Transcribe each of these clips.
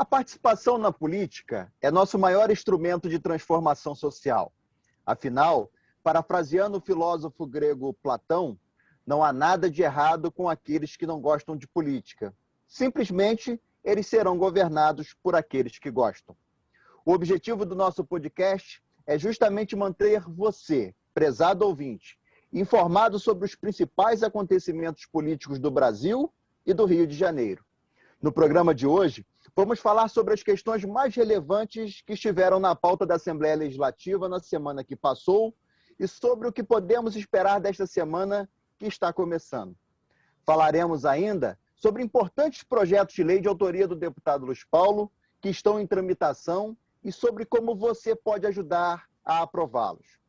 A participação na política é nosso maior instrumento de transformação social. Afinal, parafraseando o filósofo grego Platão, não há nada de errado com aqueles que não gostam de política. Simplesmente, eles serão governados por aqueles que gostam. O objetivo do nosso podcast é justamente manter você, prezado ouvinte, informado sobre os principais acontecimentos políticos do Brasil e do Rio de Janeiro. No programa de hoje, vamos falar sobre as questões mais relevantes que estiveram na pauta da Assembleia Legislativa na semana que passou e sobre o que podemos esperar desta semana que está começando. Falaremos ainda sobre importantes projetos de lei de autoria do deputado Luiz Paulo, que estão em tramitação, e sobre como você pode ajudar a aprová-los.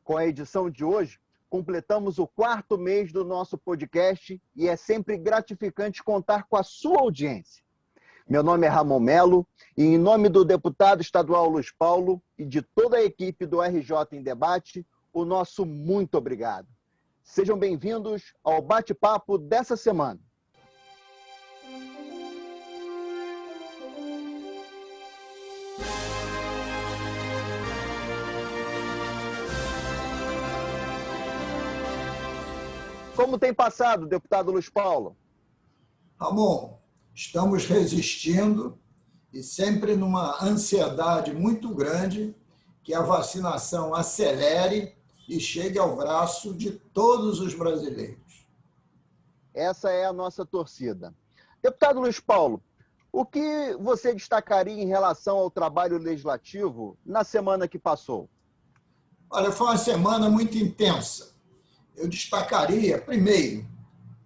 Com a edição de hoje, completamos o 4º mês do nosso podcast e é sempre gratificante contar com a sua audiência. Meu nome é Ramon Melo e, em nome do deputado estadual Luiz Paulo e de toda a equipe do RJ em Debate, o nosso muito obrigado. Sejam bem-vindos ao bate-papo dessa semana. Como tem passado, deputado Luiz Paulo? Ramon, estamos resistindo e sempre numa ansiedade muito grande que a vacinação acelere e chegue ao braço de todos os brasileiros. Essa é a nossa torcida. Deputado Luiz Paulo, o que você destacaria em relação ao trabalho legislativo na semana que passou? Olha, foi uma semana muito intensa. Eu destacaria, primeiro,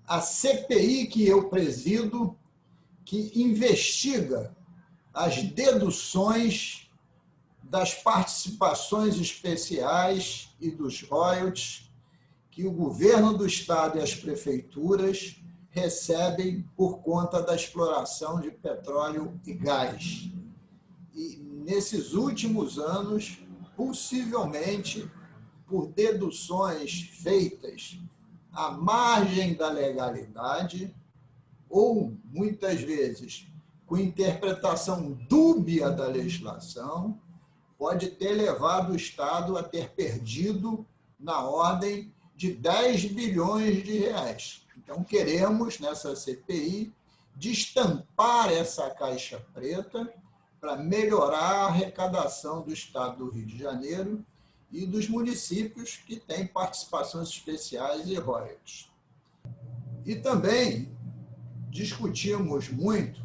a CPI que eu presido, que investiga as deduções das participações especiais e dos royalties que o governo do estado e as prefeituras recebem por conta da exploração de petróleo e gás. E, nesses últimos anos, possivelmente, por deduções feitas à margem da legalidade ou, muitas vezes, com interpretação dúbia da legislação, pode ter levado o Estado a ter perdido na ordem de 10 bilhões de reais. Então, queremos, nessa CPI, destampar essa caixa preta para melhorar a arrecadação do Estado do Rio de Janeiro e dos municípios que têm participações especiais e royalties. E também discutimos muito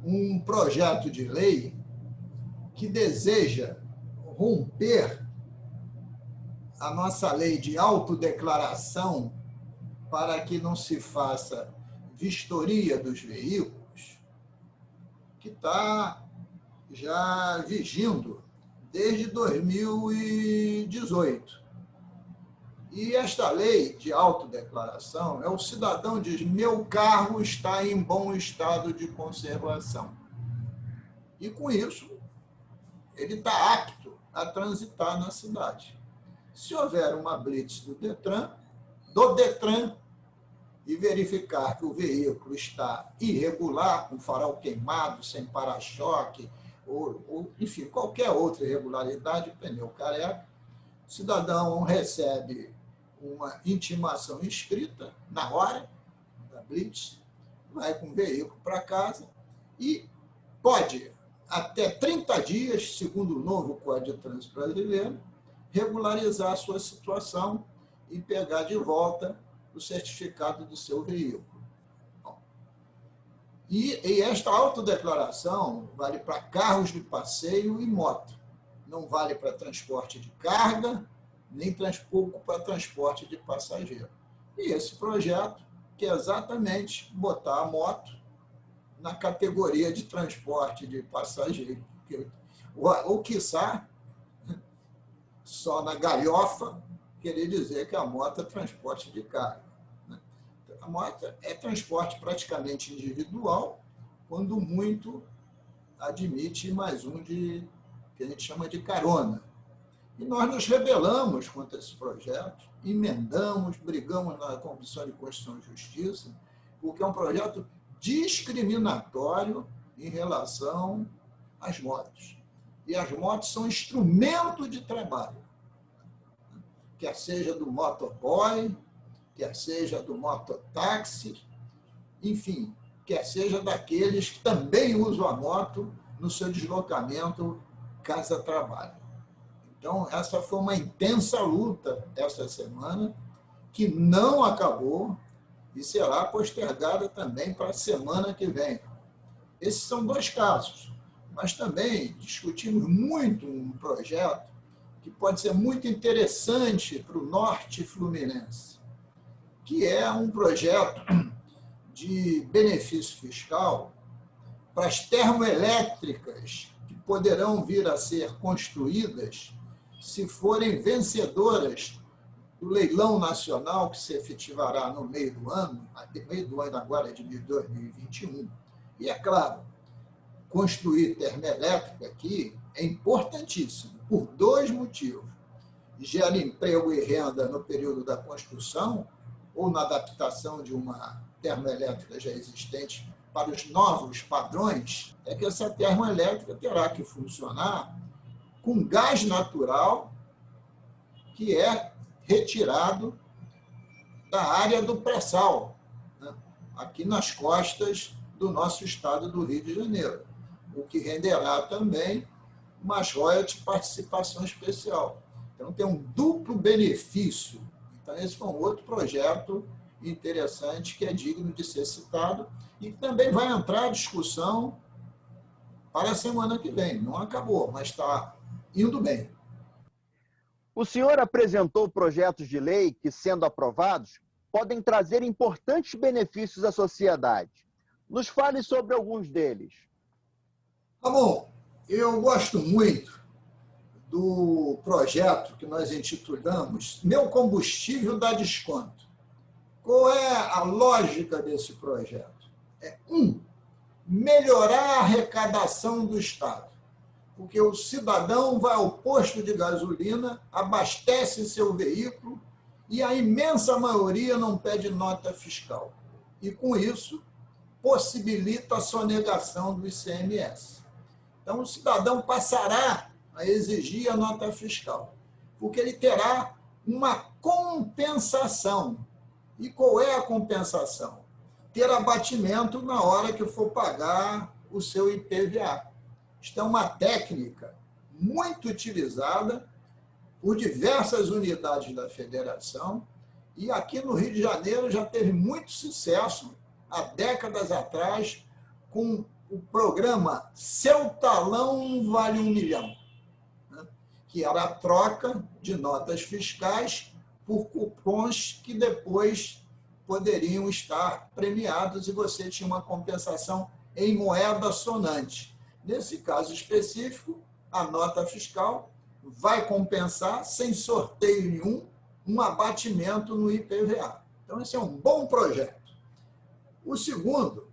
um projeto de lei que deseja romper a nossa lei de autodeclaração para que não se faça vistoria dos veículos, que está já vigindo desde 2018. E esta lei de autodeclaração é o cidadão diz: meu carro está em bom estado de conservação. E, com isso, ele está apto a transitar na cidade. Se houver uma blitz do Detran, e verificar que o veículo está irregular, com farol queimado, sem para-choque, ou, enfim, qualquer outra irregularidade, pneu careca, o cidadão recebe uma intimação escrita na hora da blitz, vai com o veículo para casa e pode, até 30 dias, segundo o novo Código de Trânsito Brasileiro, regularizar a sua situação e pegar de volta o certificado do seu veículo. E esta autodeclaração vale para carros de passeio e moto. Não vale para transporte de carga, nem pouco para transporte de passageiro. E esse projeto quer exatamente botar a moto na categoria de transporte de passageiro. Ou, quiçá, só na galhofa, querer dizer que a moto é transporte de carga. A moto é transporte praticamente individual, quando muito admite mais um que a gente chama de carona. E nós nos rebelamos contra esse projeto, emendamos, brigamos na Comissão de Constituição e Justiça, porque é um projeto discriminatório em relação às motos. E as motos são instrumento de trabalho, quer seja do motoboy, quer seja do mototáxi, enfim, quer seja daqueles que também usam a moto no seu deslocamento casa-trabalho. Então, essa foi uma intensa luta essa semana, que não acabou e será postergada também para a semana que vem. Esses são dois casos, mas também discutimos muito um projeto que pode ser muito interessante para o norte fluminense, que é um projeto de benefício fiscal para as termoelétricas que poderão vir a ser construídas se forem vencedoras do leilão nacional que se efetivará no meio do ano agora de 2021. E, é claro, construir termoelétrica aqui é importantíssimo, por dois motivos. Gera emprego e renda no período da construção ou na adaptação de uma termoelétrica já existente para os novos padrões, é que essa termoelétrica terá que funcionar com gás natural que é retirado da área do pré-sal, né? Aqui nas costas do nosso estado do Rio de Janeiro, o que renderá também umas royalties de participação especial. Então, tem um duplo benefício. Então, esse foi um outro projeto interessante que é digno de ser citado e que também vai entrar à discussão para a semana que vem. Não acabou, mas está indo bem. O senhor apresentou projetos de lei que, sendo aprovados, podem trazer importantes benefícios à sociedade. Nos fale sobre alguns deles. Bom, eu gosto muito do projeto que nós intitulamos Meu Combustível dá Desconto. Qual é a lógica desse projeto? Melhorar a arrecadação do Estado. Porque o cidadão vai ao posto de gasolina, abastece seu veículo e a imensa maioria não pede nota fiscal. E, com isso, possibilita a sonegação do ICMS. Então, o cidadão passará a exigir a nota fiscal, porque ele terá uma compensação. E qual é a compensação? Ter abatimento na hora que for pagar o seu IPVA. Isto é uma técnica muito utilizada por diversas unidades da federação e aqui no Rio de Janeiro já teve muito sucesso há décadas atrás com o programa Seu Talão Vale 1 Milhão, né? Que era a troca de notas fiscais por cupons que depois poderiam estar premiados e você tinha uma compensação em moeda sonante. Nesse caso específico, a nota fiscal vai compensar, sem sorteio nenhum, um abatimento no IPVA. Então, esse é um bom projeto. O segundo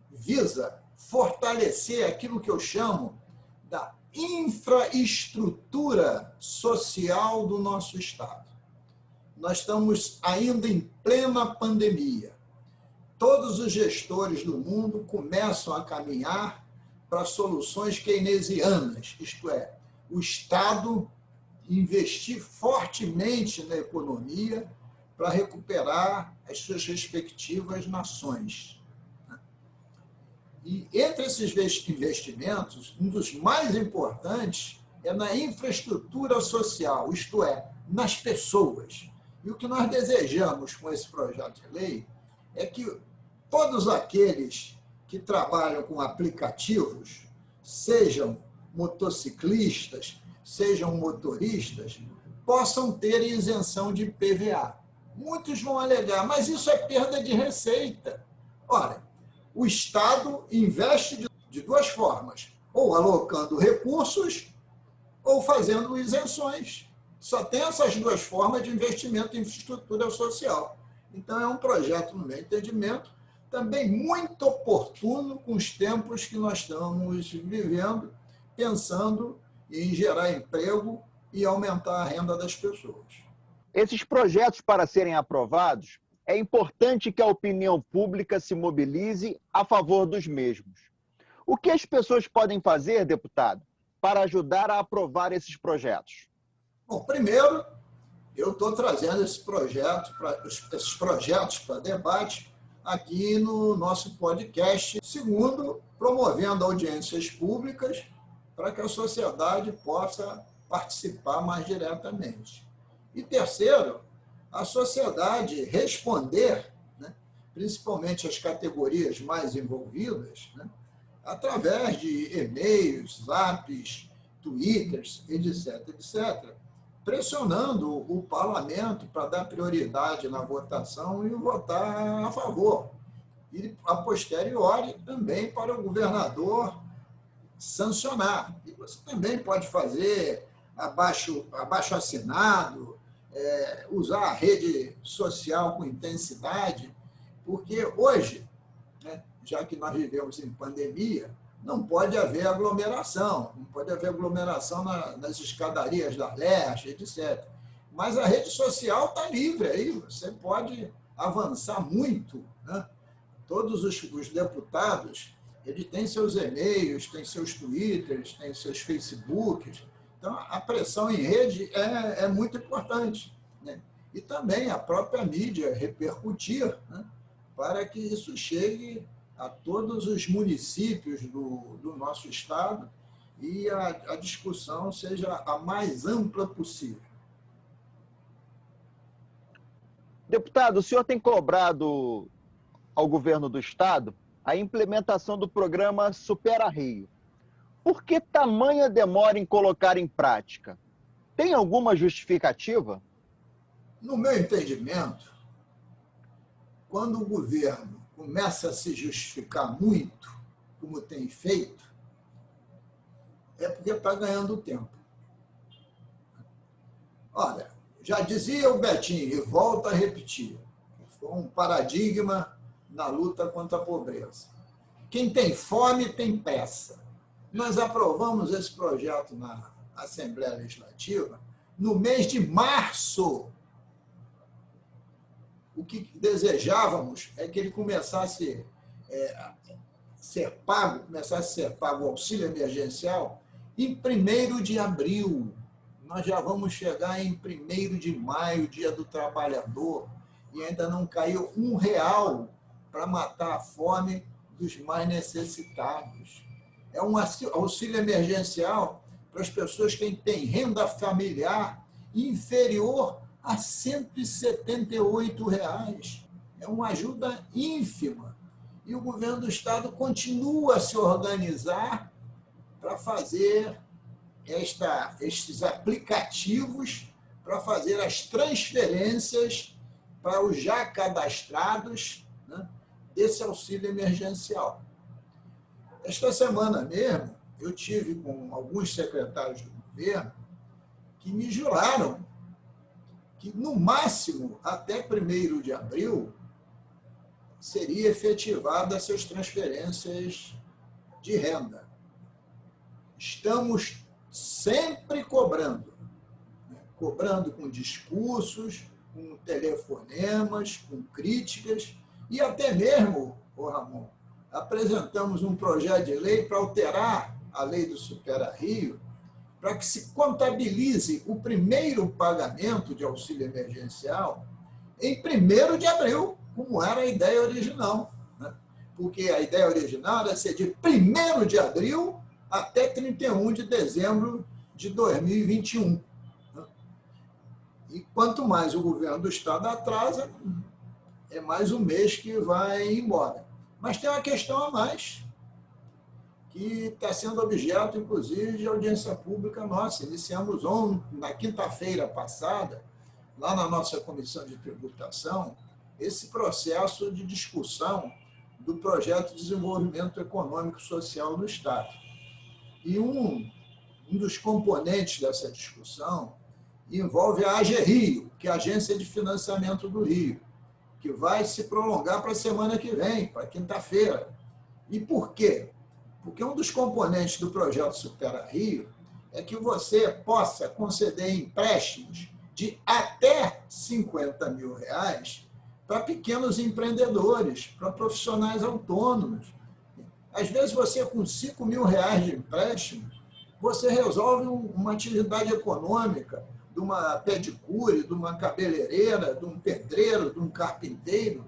visa fortalecer aquilo que eu chamo da infraestrutura social do nosso Estado. Nós estamos ainda em plena pandemia. Todos os gestores do mundo começam a caminhar para soluções keynesianas, isto é, o Estado investir fortemente na economia para recuperar as suas respectivas nações. E entre esses investimentos, um dos mais importantes é na infraestrutura social, isto é, nas pessoas. E o que nós desejamos com esse projeto de lei é que todos aqueles que trabalham com aplicativos, sejam motociclistas, sejam motoristas, possam ter isenção de IPVA. Muitos vão alegar, mas isso é perda de receita. Ora, o Estado investe de duas formas, ou alocando recursos ou fazendo isenções. Só tem essas duas formas de investimento em infraestrutura social. Então, é um projeto, no meu entendimento, também muito oportuno com os tempos que nós estamos vivendo, pensando em gerar emprego e aumentar a renda das pessoas. Esses projetos, para serem aprovados, é importante que a opinião pública se mobilize a favor dos mesmos. O que as pessoas podem fazer, deputado, para ajudar a aprovar esses projetos? Bom, primeiro, eu estou trazendo esses projetos para debate aqui no nosso podcast. Segundo, promovendo audiências públicas para que a sociedade possa participar mais diretamente. E terceiro, a sociedade responder, né, principalmente as categorias mais envolvidas, né, através de e-mails, zaps, twitters, etc., pressionando o parlamento para dar prioridade na votação e votar a favor. E, a posteriori, também para o governador sancionar. E você também pode fazer abaixo-assinado, usar a rede social com intensidade, porque hoje, né, já que nós vivemos em pandemia, não pode haver aglomeração, não pode haver aglomeração nas escadarias da Leste, etc. Mas a rede social está livre aí, você pode avançar muito, né? Todos os deputados, eles têm seus e-mails, têm seus twitters, têm seus facebooks. Então, a pressão em rede é muito importante, né? E também a própria mídia repercutir, né, para que isso chegue a todos os municípios do nosso estado e a discussão seja a mais ampla possível. Deputado, o senhor tem cobrado ao governo do estado a implementação do programa Supera Rio. Por que tamanha demora em colocar em prática? Tem alguma justificativa? No meu entendimento, quando o governo começa a se justificar muito, como tem feito, é porque está ganhando tempo. Olha, já dizia o Betinho, e volta a repetir, foi um paradigma na luta contra a pobreza. Quem tem fome tem pressa. Nós aprovamos esse projeto na Assembleia Legislativa no mês de março. O que desejávamos é que ele começasse a ser pago o auxílio emergencial em 1º de abril. Nós já vamos chegar em 1º de maio, Dia do Trabalhador, e ainda não caiu R$1 para matar a fome dos mais necessitados. É um auxílio emergencial para as pessoas que têm renda familiar inferior a R$ 178. É uma ajuda ínfima. E o governo do estado continua a se organizar para fazer estes aplicativos, para fazer as transferências para os já cadastrados, né, desse auxílio emergencial. Esta semana mesmo, eu tive com alguns secretários do governo que me juraram que, no máximo, até 1º de abril, seria efetivada essas transferências de renda. Estamos sempre cobrando, né? Cobrando com discursos, com telefonemas, com críticas, e até mesmo, Ramon, apresentamos um projeto de lei para alterar a lei do Supera Rio, para que se contabilize o primeiro pagamento de auxílio emergencial em 1º de abril, como era a ideia original, né? Porque a ideia original era ser de 1º de abril até 31 de dezembro de 2021. Né? E quanto mais o governo do estado atrasa, é mais um mês que vai embora. Mas tem uma questão a mais, que está sendo objeto, inclusive, de audiência pública nossa. Iniciamos na quinta-feira passada, lá na nossa Comissão de Tributação, esse processo de discussão do Projeto de Desenvolvimento Econômico e Social do Estado. E um dos componentes dessa discussão envolve a AGRIO, que é a Agência de Financiamento do Rio, que vai se prolongar para a semana que vem, para quinta-feira. E por quê? Porque um dos componentes do projeto Supera Rio é que você possa conceder empréstimos de até R$ 50 mil para pequenos empreendedores, para profissionais autônomos. Às vezes, você com R$ 5.000 de empréstimo, você resolve uma atividade econômica de uma pedicure, de uma cabeleireira, de um pedreiro, de um carpinteiro,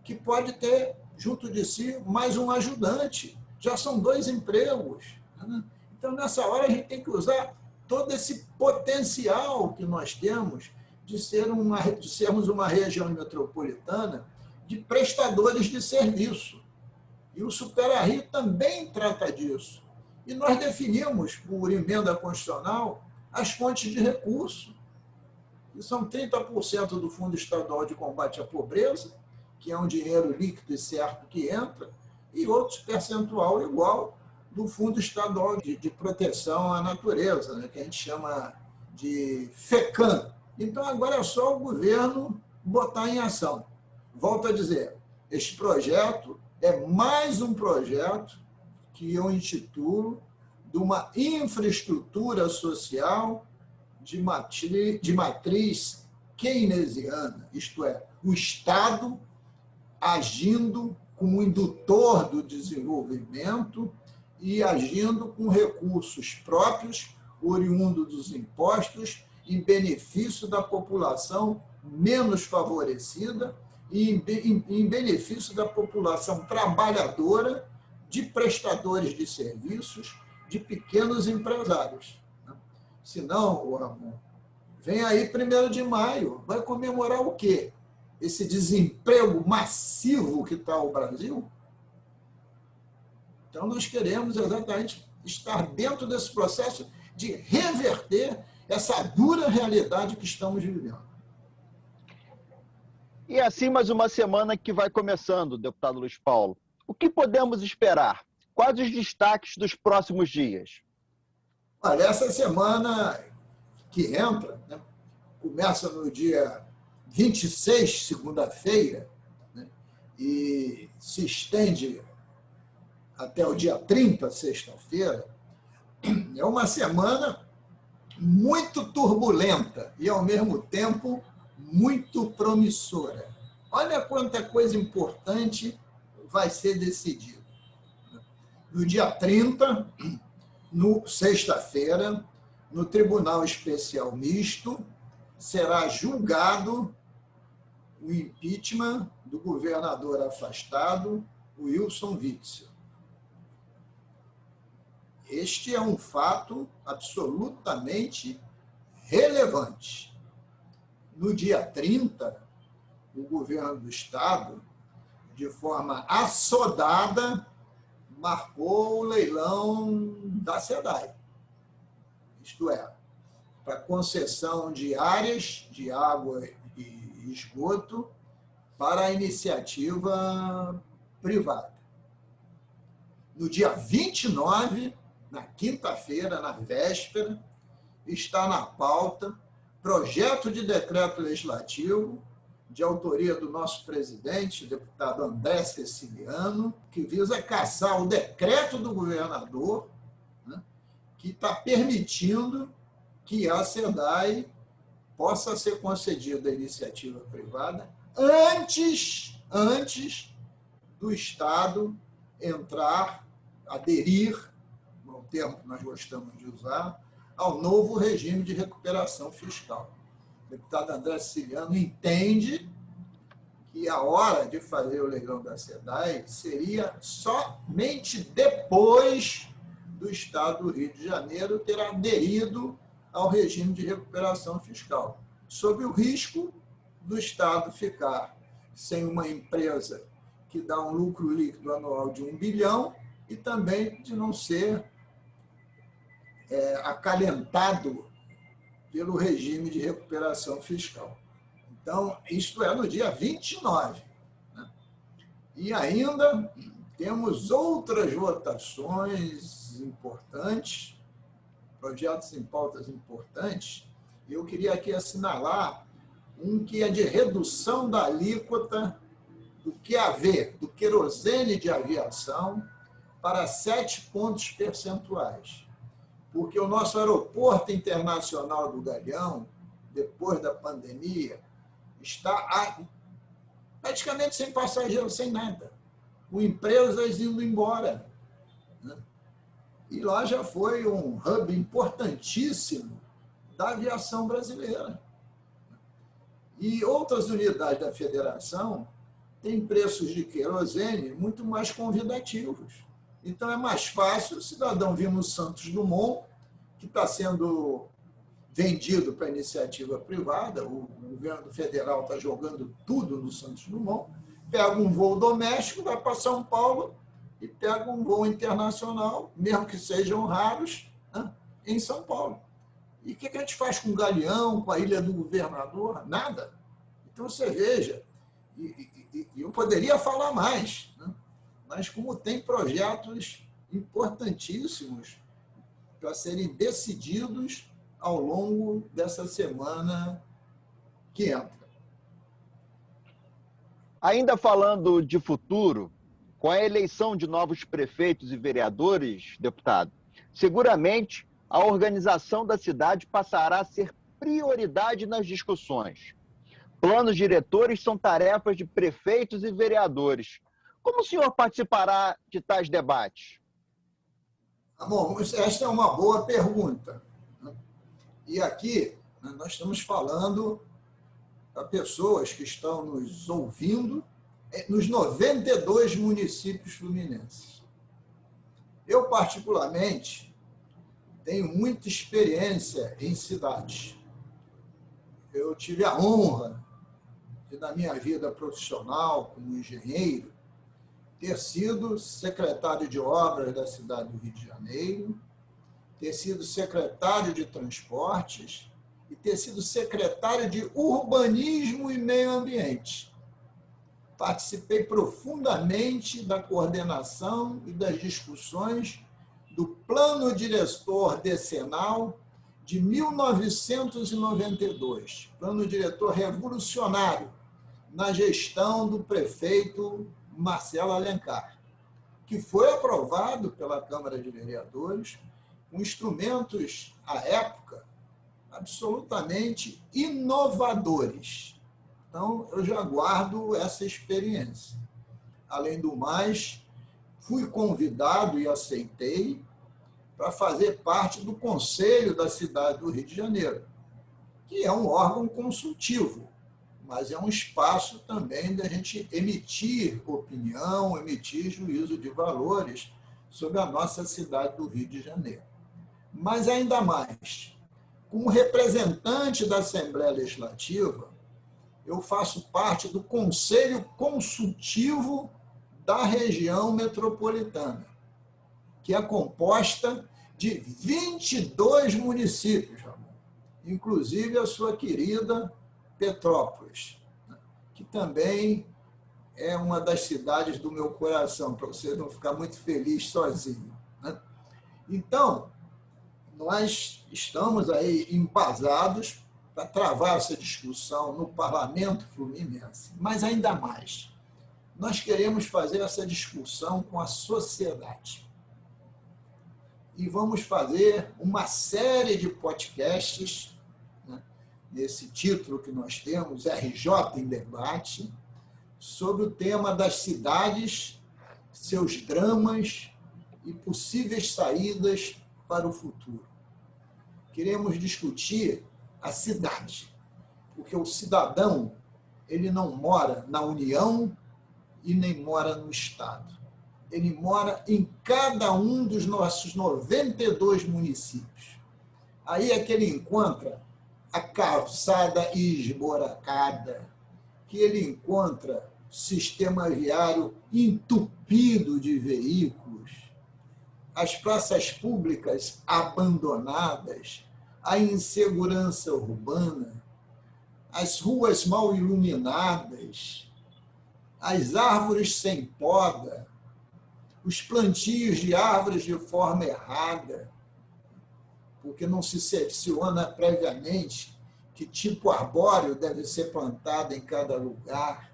que pode ter junto de si mais um ajudante. Já são 2 empregos. Né? Então, nessa hora, a gente tem que usar todo esse potencial que nós temos de sermos uma região metropolitana de prestadores de serviço. E o Super-RI também trata disso. E nós definimos, por emenda constitucional, as fontes de recurso. E são 30% do Fundo Estadual de Combate à Pobreza, que é um dinheiro líquido e certo que entra, e outros percentual igual do Fundo Estadual de Proteção à Natureza, né, que a gente chama de FECAM. Então, agora é só o governo botar em ação. Volto a dizer, este projeto é mais um projeto que eu intitulo de uma infraestrutura social de matriz keynesiana, isto é, o Estado agindo como indutor do desenvolvimento e agindo com recursos próprios, oriundo dos impostos, em benefício da população menos favorecida e em benefício da população trabalhadora, de prestadores de serviços, de pequenos empresários. Senão, Ramon, vem aí 1º de maio, vai comemorar o quê? Esse desemprego massivo que está o Brasil? Então, nós queremos exatamente estar dentro desse processo de reverter essa dura realidade que estamos vivendo. E assim mais uma semana que vai começando, deputado Luiz Paulo. O que podemos esperar? Quais os destaques dos próximos dias? Olha, essa semana que entra, né, começa no dia 26, segunda-feira, né, e se estende até o dia 30, sexta-feira, é uma semana muito turbulenta e, ao mesmo tempo, muito promissora. Olha quanta coisa importante vai ser decidida. No dia 30, sexta-feira, no Tribunal Especial Misto, será julgado o impeachment do governador afastado, Wilson Witzel. Este é um fato absolutamente relevante. No dia 30, o governo do Estado, de forma assodada, marcou o leilão da SEDAI, isto é, para concessão de áreas de água e esgoto para a iniciativa privada. No dia 29, na quinta-feira, na véspera, está na pauta projeto de decreto legislativo de autoria do nosso presidente, o deputado André Ceciliano, que visa cassar o decreto do governador, né, que está permitindo que a SEDAI possa ser concedida à iniciativa privada antes do Estado entrar, aderir, no termo que nós gostamos de usar, ao novo regime de recuperação fiscal. O deputado André Ceciliano entende que a hora de fazer o leilão da SEDAI seria somente depois do Estado do Rio de Janeiro ter aderido ao regime de recuperação fiscal, sob o risco do Estado ficar sem uma empresa que dá um lucro líquido anual de 1 bilhão e também de não ser acalentado pelo regime de recuperação fiscal. Então, isto é no dia 29. Né? E ainda temos outras votações importantes, projetos em pautas importantes. Eu queria aqui assinalar um que é de redução da alíquota do QAV, do querosene de aviação, para 7 pontos percentuais. Porque o nosso aeroporto internacional do Galeão, depois da pandemia, está praticamente sem passageiros, sem nada. Com empresas indo embora. né? E lá já foi um hub importantíssimo da aviação brasileira. E outras unidades da federação têm preços de querosene muito mais convidativos. Então, é mais fácil o cidadão vir no Santos Dumont, que está sendo vendido para iniciativa privada, o governo federal está jogando tudo no Santos Dumont, pega um voo doméstico, vai para São Paulo e pega um voo internacional, mesmo que sejam raros, né, em São Paulo. E o que a gente faz com o Galeão, com a Ilha do Governador? Nada. Então, você veja, e eu poderia falar mais, né, mas como tem projetos importantíssimos para serem decididos ao longo dessa semana que entra. Ainda falando de futuro, com a eleição de novos prefeitos e vereadores, deputado, seguramente a organização da cidade passará a ser prioridade nas discussões. Planos diretores são tarefas de prefeitos e vereadores. Como o senhor participará de tais debates? Bom, esta é uma boa pergunta. E aqui nós estamos falando para pessoas que estão nos ouvindo nos 92 municípios fluminenses. Eu, particularmente, tenho muita experiência em cidades. Eu tive a honra de, na minha vida profissional, como engenheiro, ter sido secretário de obras da cidade do Rio de Janeiro, ter sido secretário de transportes e ter sido secretário de urbanismo e meio ambiente. Participei profundamente da coordenação e das discussões do Plano Diretor Decenal de 1992, plano diretor revolucionário na gestão do prefeito Marcelo Alencar, que foi aprovado pela Câmara de Vereadores com instrumentos, à época, absolutamente inovadores. Então, eu já guardo essa experiência. Além do mais, fui convidado e aceitei para fazer parte do Conselho da cidade do Rio de Janeiro, que é um órgão consultivo, mas é um espaço também da gente emitir opinião, emitir juízo de valores sobre a nossa cidade do Rio de Janeiro. Mas ainda mais, como representante da Assembleia Legislativa, eu faço parte do Conselho Consultivo da região metropolitana, que é composta de 22 municípios, inclusive a sua querida Petrópolis, que também é uma das cidades do meu coração, para você não ficar muito feliz sozinho. Então, nós estamos aí embasados para travar essa discussão no Parlamento Fluminense, mas ainda mais, nós queremos fazer essa discussão com a sociedade. E vamos fazer uma série de podcasts, né, nesse título que nós temos, RJ em Debate, sobre o tema das cidades, seus dramas e possíveis saídas para o futuro. Queremos discutir a cidade, porque o cidadão ele não mora na União e nem mora no Estado. Ele mora em cada um dos nossos 92 municípios. Aí é que ele encontra a calçada esburacada, que ele encontra o sistema viário entupido de veículos, as praças públicas abandonadas, a insegurança urbana, as ruas mal iluminadas, as árvores sem poda, os plantios de árvores de forma errada, porque não se seleciona previamente que tipo arbóreo deve ser plantado em cada lugar.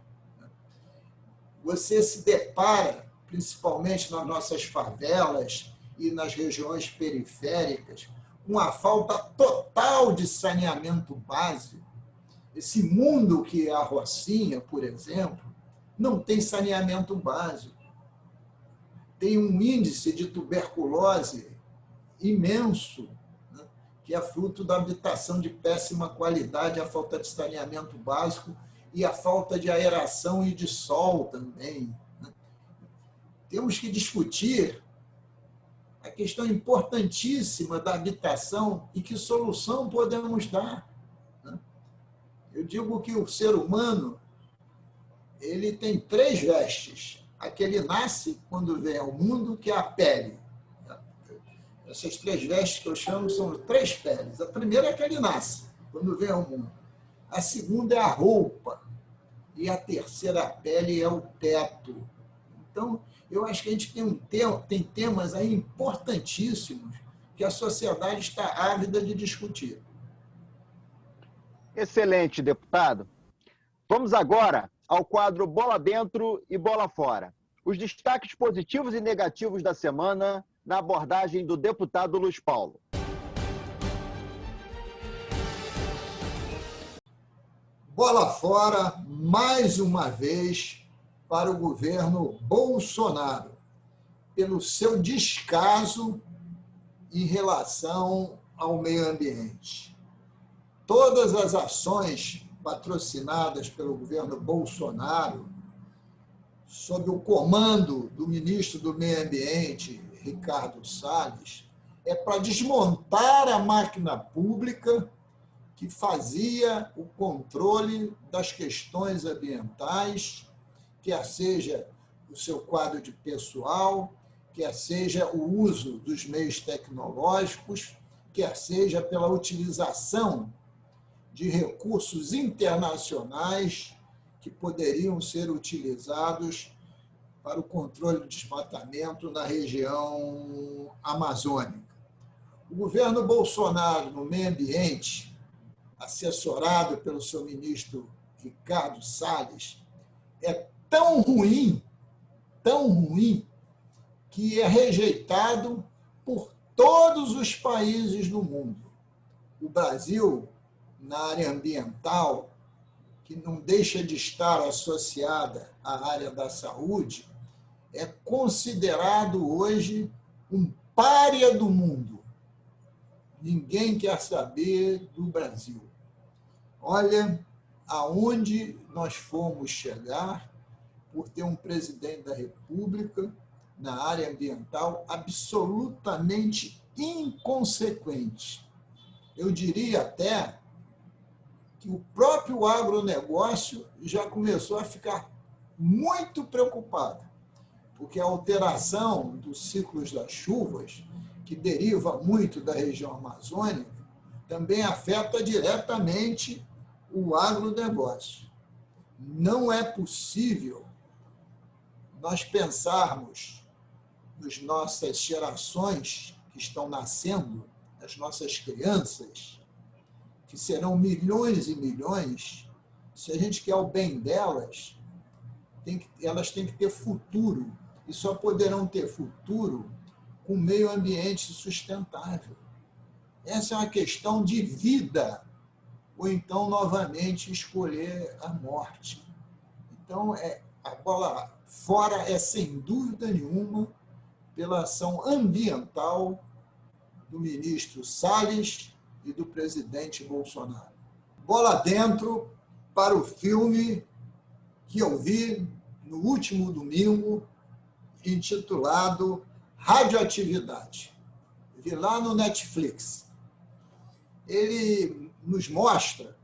Você se depara, principalmente nas nossas favelas e nas regiões periféricas, com a falta total de saneamento básico. Esse mundo que é a Rocinha, por exemplo, não tem saneamento básico. tem um índice de tuberculose imenso, né, que é fruto da habitação de péssima qualidade, a falta de saneamento básico e a falta de aeração e de sol também. Né? Temos que discutir a questão importantíssima da habitação e que solução podemos dar. Né? Eu digo que o ser humano ele tem 3 vestes. A que ele nasce quando vem ao mundo, que é a pele. Essas 3 vestes que eu chamo são 3 peles. A primeira é a que ele nasce, quando vem ao mundo. A segunda é a roupa. E a terceira pele é o teto. Então, eu acho que a gente tem temas aí importantíssimos que a sociedade está ávida de discutir. Excelente, deputado. Vamos agora ao quadro Bola Dentro e Bola Fora. Os destaques positivos e negativos da semana na abordagem do deputado Luiz Paulo. Bola fora, mais uma vez, para o governo Bolsonaro, pelo seu descaso em relação ao meio ambiente. Todas as ações patrocinadas pelo governo Bolsonaro, sob o comando do ministro do Meio Ambiente, Ricardo Salles, é para desmontar a máquina pública que fazia o controle das questões ambientais, quer seja o seu quadro de pessoal, quer seja o uso dos meios tecnológicos, quer seja pela utilização de recursos internacionais que poderiam ser utilizados para o controle do desmatamento na região amazônica. O governo Bolsonaro, no meio ambiente, assessorado pelo seu ministro Ricardo Salles, é tão ruim, que é rejeitado por todos os países do mundo. O Brasil, na área ambiental, que não deixa de estar associada à área da saúde, é considerado hoje um pária do mundo. Ninguém quer saber do Brasil. Olha aonde nós fomos chegar por ter um presidente da República na área ambiental absolutamente inconsequente. Eu diria até que o próprio agronegócio já começou a ficar muito preocupado, porque a alteração dos ciclos das chuvas, que deriva muito da região amazônica, também afeta diretamente o agronegócio. Não é possível nós pensarmos nas nossas gerações que estão nascendo, as nossas crianças, que serão milhões e milhões, se a gente quer o bem delas, elas têm que ter futuro, e só poderão ter futuro com meio ambiente sustentável. Essa é uma questão de vida, ou então, novamente, escolher a morte. Então, a bola fora é, sem dúvida nenhuma, pela ação ambiental do ministro Salles e do presidente Bolsonaro. Bola dentro para o filme que eu vi no último domingo, intitulado Radioatividade. Vi lá no Netflix. Ele nos mostra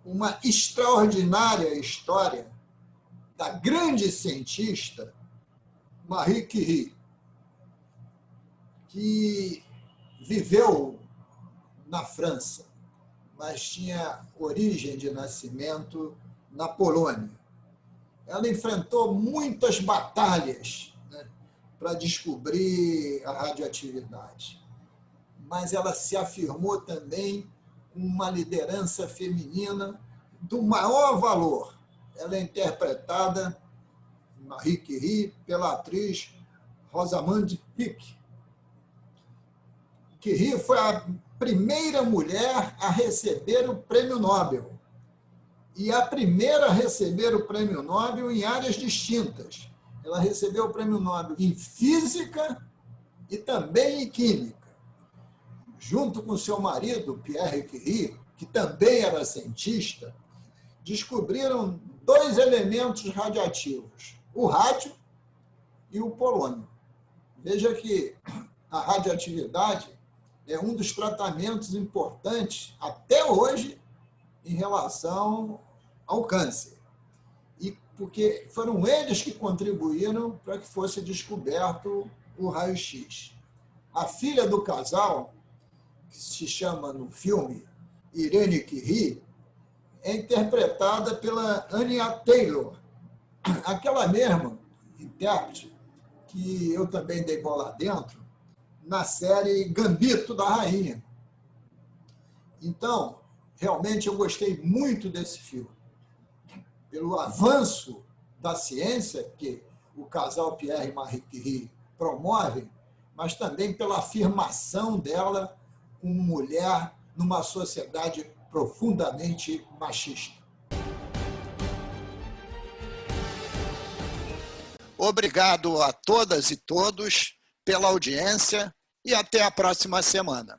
uma extraordinária história da grande cientista Marie Curie, que viveu na França, mas tinha origem de nascimento na Polônia. Ela enfrentou muitas batalhas, né, para descobrir a radioatividade, mas ela se afirmou também com uma liderança feminina do maior valor. Ela é interpretada, Marie Curie, pela atriz Rosamund Pike. Curie foi a primeira mulher a receber o prêmio Nobel e a primeira a receber o prêmio Nobel em áreas distintas. ela recebeu o Prêmio Nobel em Física e também em Química. Junto com seu marido, Pierre Curie, que também era cientista, descobriram 2 elementos radioativos, o rádio e o polônio. Veja que a radioatividade é um dos tratamentos importantes até hoje em relação ao câncer. E porque foram eles que contribuíram para que fosse descoberto o raio-x. A filha do casal, que se chama no filme Irene Curie, é interpretada pela Anya Taylor, aquela mesma intérprete que eu também dei bola dentro na série Gambito da Rainha. Então, realmente eu gostei muito desse filme, pelo avanço da ciência que o casal Pierre e Marie Curie promove, mas também pela afirmação dela como mulher numa sociedade profundamente machista. Obrigado a todas e todos pela audiência e até a próxima semana.